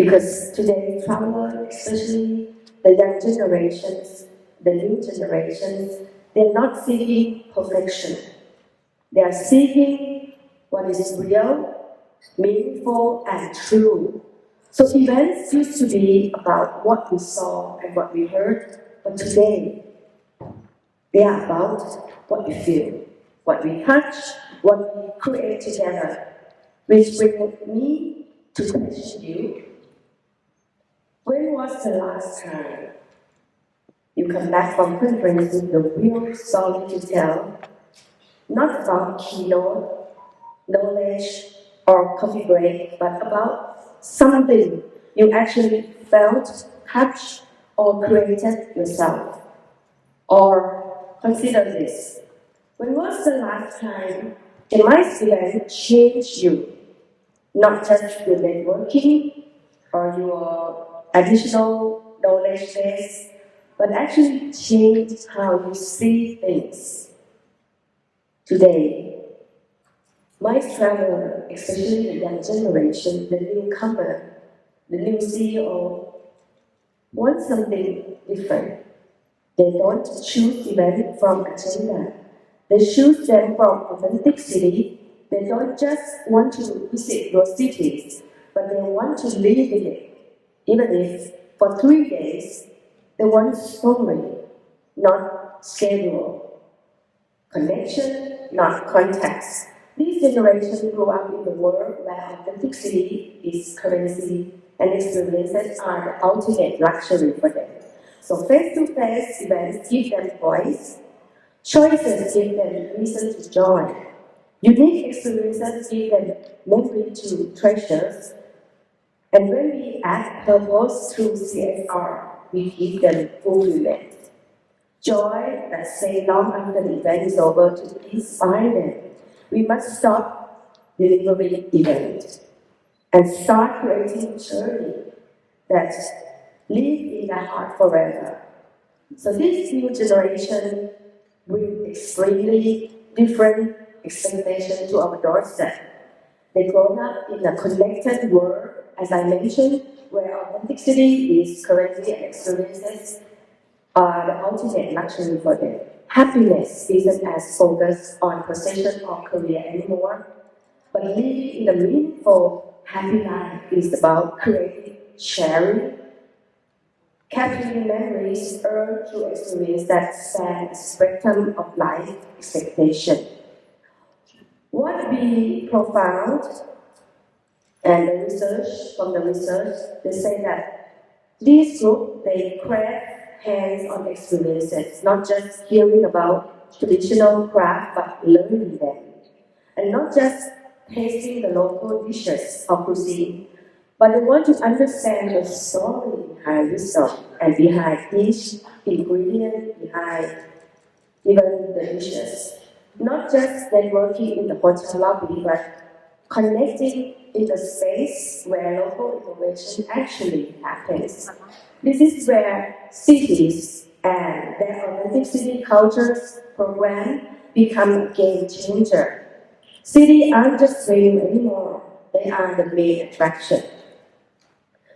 Because today, travelers, especially the young generations, the new generations, they're not seeking perfection. They are seeking what is real, meaningful, and true. So events used to be about what we saw and what we heard, but today they are about what we feel, what we touch, what we create together. Which brings me to question you. When was the last time you come back from conference with the real story to tell? Not about keynote, knowledge, or coffee break, but about something you actually felt, touched, or created yourself. Or consider this. When was the last time a nice event changed you? Not just your networking or your additional knowledge base, but actually changed how you see things. Today, my traveler, especially the young generation, the newcomer, the new CEO, want something different. They don't choose events from agenda. They choose them from authenticity. They don't just want to visit those cities, but they want to live in it. Even if for 3 days, they want story, not schedule. Connection, not context. This generation grew up in the world where authenticity is currency and experiences are the ultimate luxury for them. So face-to-face events give them voice, choices give them reason to join, unique experiences give them memory to treasures, and when we add purpose through CSR, we give them fulfillment. Joy that stays long after the event is over to inspire them. We must stop delivering events and start creating journey that live in their heart forever. So this new generation brings extremely different expectations to our doorstep. They grow up in a connected world, as I mentioned, where authenticity is currency and experiences are the ultimate luxury for them. Happiness isn't as focused on possession or career anymore, but living in a meaningful, happy life is about creating, sharing, capturing memories earned through experience that span the spectrum of life expectation. What we profound, and the research, they say that these groups, they crave hands-on experiences, not just hearing about traditional craft, but learning them. And not just tasting the local dishes or cuisine, but they want to understand the story behind this stuff and behind each ingredient, behind even the dishes. Not just networking in the hotel lobby, but connecting in the space where local innovation actually happens. This is where cities and their authenticity cultures program become a game changer. Cities aren't just venue anymore, they are the main attraction.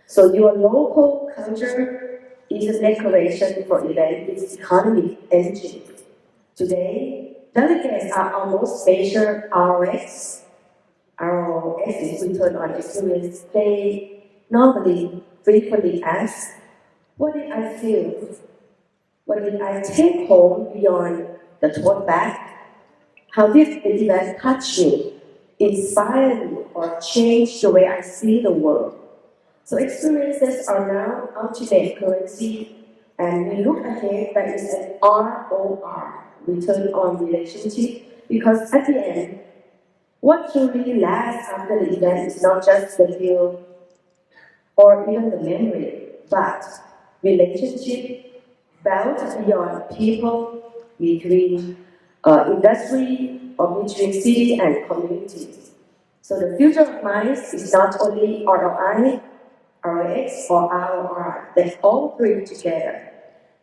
So your local culture is a decoration for event, its economic engine. Today, delegates are almost measure ROX. ROX is return on experience. They normally frequently ask, what did I feel? What did I take home beyond the tote bag? How did the event touch me, inspire me, or change the way I see the world? So experiences are now ultimate currency, and we look ahead that is an ROR, return on relationship, because at the end, what truly lasts after the event is not just the view or even the memory, but relationship built beyond people, between industry, or between city and communities. So the future of MICE is not only ROI, ROX, or ROR, they all bring together.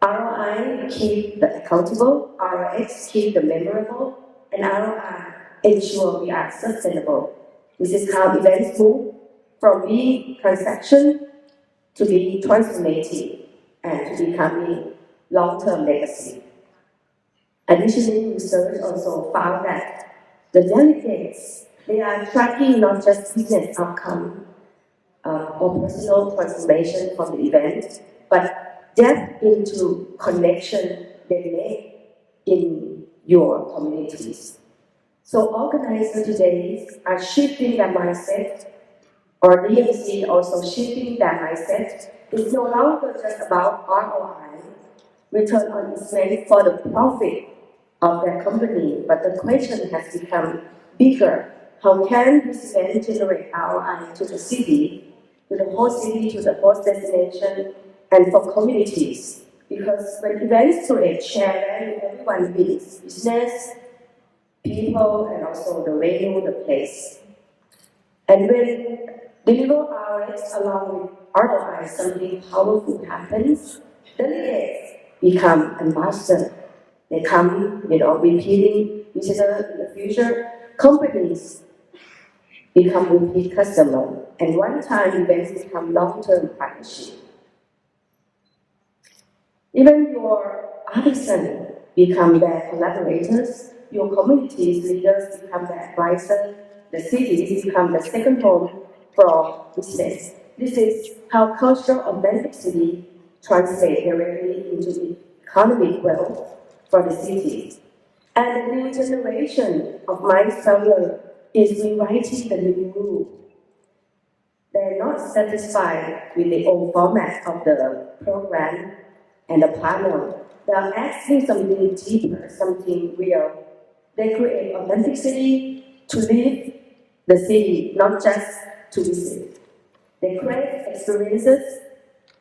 ROI keep the accountable, ROX keep the memorable, and ROI ensure we are sustainable. This is how events move from being transaction to be transformative and to becoming long-term legacy. Additionally, research also found that the delegates, they are tracking not just business outcome or personal transformation from the event, but depth into connection they make in your communities. So organizers today are shifting their mindset, or DMC also shifting their mindset. It's no longer just about ROI, return on investment for the profit of their company, but the question has become bigger. How can this event generate ROI to the city, to the host city, to the host destination, and for communities? Because when events create share value, everyone wins: business, people, and also the venue, the place. And when deliver RX along with ROI, something powerful happens. Delegates become ambassadors. They come, repeating visitors in the future. Companies become repeat customers, and one-time events become long-term partnership. Even your artisans become their collaborators. Your community's leaders become their advisors. The cities become the second home for business. This is how cultural authenticity translates directly into economic wealth for the city. And the new generation of mind traveler is rewriting the new rule. They're not satisfied with the old format of the program and the panel. They're asking something deeper, something real. They create authenticity to live the city, not just to visit. They create experiences,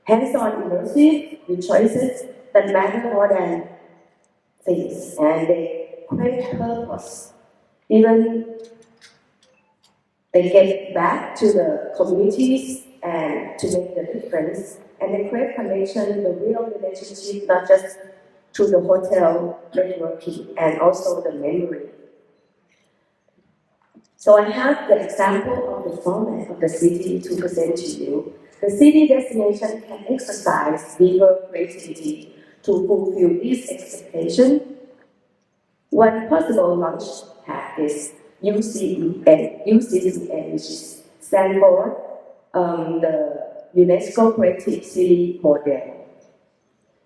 hands-on immersive, with choices that matter more than things, and they create purpose. Even they get back to the communities and to make the difference, and they create connection, the real relationship, not just through the hotel networking, and also the memory. So I have the example of the format of the city to present to you. The city destination can exercise deeper creativity to fulfill this expectation. One possible launch pad is UCCN, which stands for the UNESCO Creative City Model,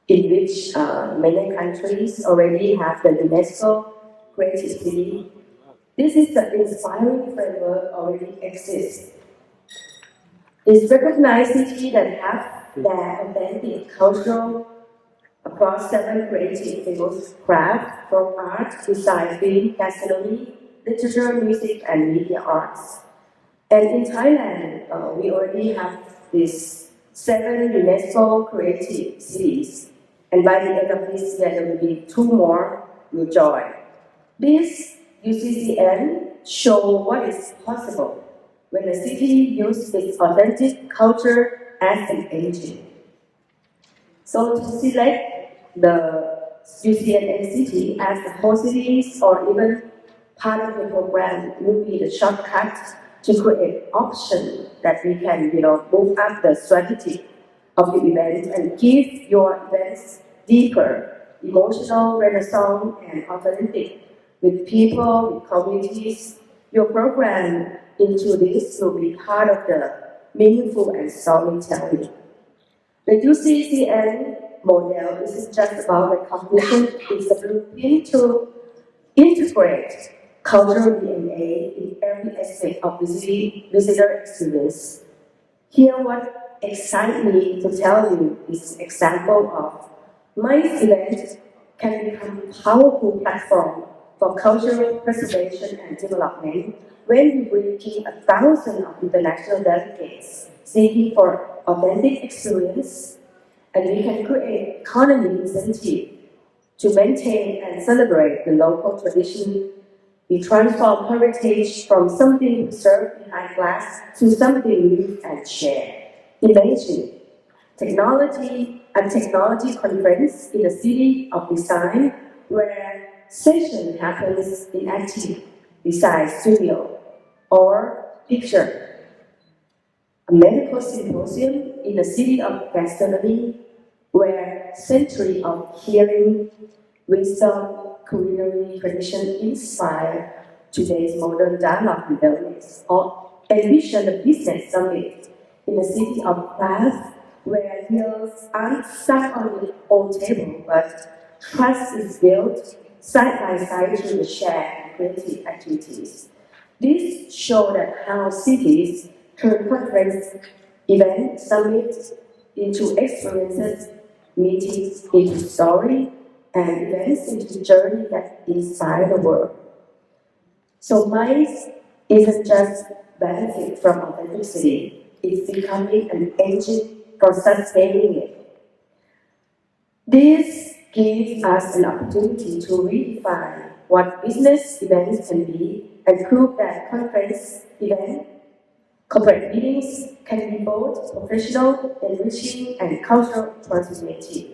in which many countries already have the UNESCO Creative City. This is the inspiring framework already exists. It's recognized cities that have their authentic cultural across 7 creative fields: craft, folk art, design, film, gastronomy, literature, music, and media arts. And in Thailand, we already have these 7 UNESCO creative cities. And by the end of this year, there will be 2 more will join. This UCCN show what is possible when a city uses its authentic culture as an engine. So to select the UCCN city as the host cities or even part of the program will be the shortcut to create options that we can, move up the strategy of the event and give your events deeper, emotional, renaissance, and authentic with people, with communities. Your program into this will be part of the meaningful and storytelling. The UCCN model isn't just about recognition, it's a blueprint to integrate cultural DNA in every aspect of the visitor experience. Here, what excites me to tell you is an example of MICE event can become a powerful platform for cultural preservation and development when we bring in 1,000 of international delegates seeking for authentic experience, and we can create economic incentive to maintain and celebrate the local tradition. We transform heritage from something preserved behind glass to something lived and shared. Imagine technology conference in a city of design where session happens in active design studio, or picture a medical symposium in a city of gastronomy, where centuries of healing, wisdom, culinary tradition inspire today's modern dialogue with wellness, or envision a business summit in a city of class where meals aren't stuck on the old table, but trust is built side by side through the shared creative activities. This shows that how cities turn conference, event, summits into experiences, meetings into story, and events into journey that inspire the world. So MICE isn't just benefit from authenticity, it's becoming an engine for sustaining it. This gives us an opportunity to redefine what business events can be and prove that conference events, corporate meetings can be both professional, enriching, and cultural transformative,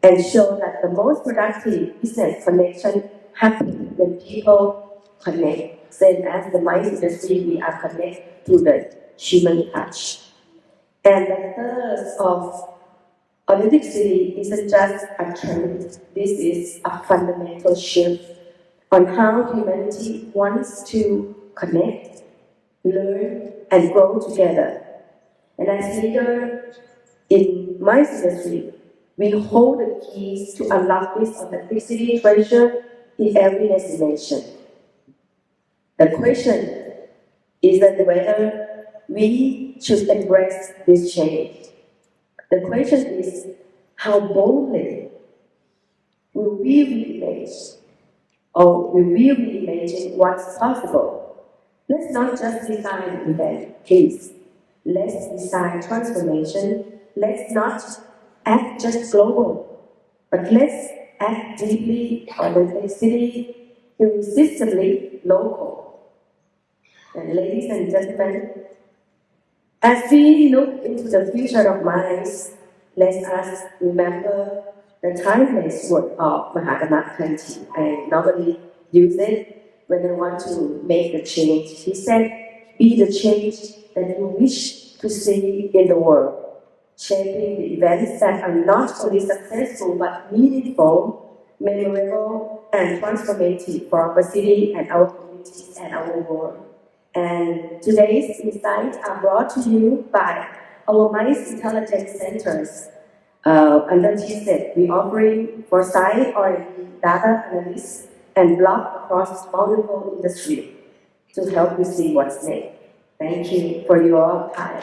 and show that the most productive business connection happen when people connect. Same as the MICE industry, we are connected to the human touch. And the third of authenticity isn't just a trend, this is a fundamental shift on how humanity wants to connect, learn, and grow together. And as leader in my industry, we hold the keys to unlock this authenticity treasure in every destination. The question isn't whether we should embrace this change. The question is, how boldly will we reimagine, or will we reimagine what's possible? Let's not just design an event, please. Let's design transformation. Let's not act just global, but let's act deeply authenticity, irresistibly local. And ladies and gentlemen, as we look into the future of minds, let us remember the timeless word of Mahatma Gandhi. I normally use it when I want to make a change. He said, "Be the change that you wish to see in the world," shaping the events that are not only successful but meaningful, memorable, and transformative for our city and our communities and our world. And today's insights are brought to you by our MICE Intelligence Centers. Under TCEB, we offering foresight or data analysis and blog across multiple industries to help you see what's next. Thank you for your time.